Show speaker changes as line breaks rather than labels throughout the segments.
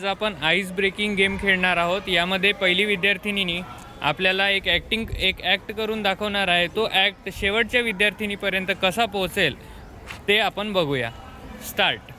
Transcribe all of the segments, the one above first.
आज आपण ice breaking game खेळणार आहोत। यामध्ये पहिली विद्यार्थिनीनी आपल्याला एक ॲक्ट करून दाखवणार आहे। तो ॲक्ट शेवटच्या विद्यार्थिनीपर्यंत कसा पोहोचेल ते आपण बघूया। स्टार्ट।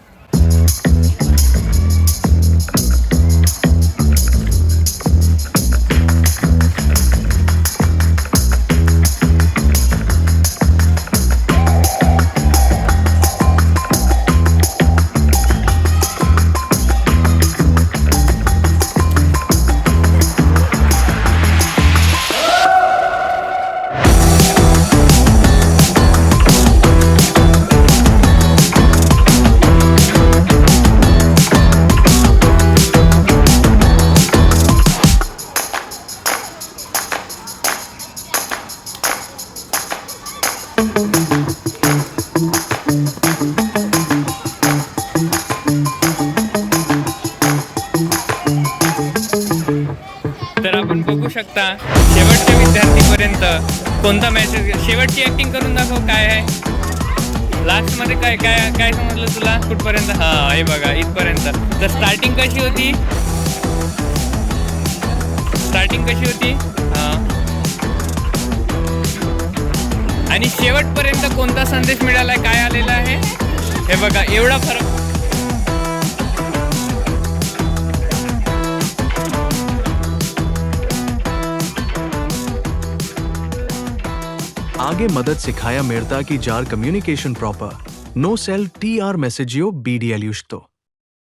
तर आपण बघू शकता शेवटच्या विद्यार्थीपर्यंत कोणता मेसेज। शेवटची ॲक्टिंग करून दाखव काय आहे लास्ट मध्ये, काय काय काय समजलं तुला कुठपर्यंत? हा हे बघा इथपर्यंत। तर स्टार्टिंग कशी होती? आणि शेवटपर्यंत कोणता संदेश मिळालाय, काय आलेला आहे हे बघा। एवढा फरक।
आगे मदद सिखाया मेरता की जार कम्युनिकेशन प्रॉपर नो सेल टी आर मैसेजियो BDL युष्तो।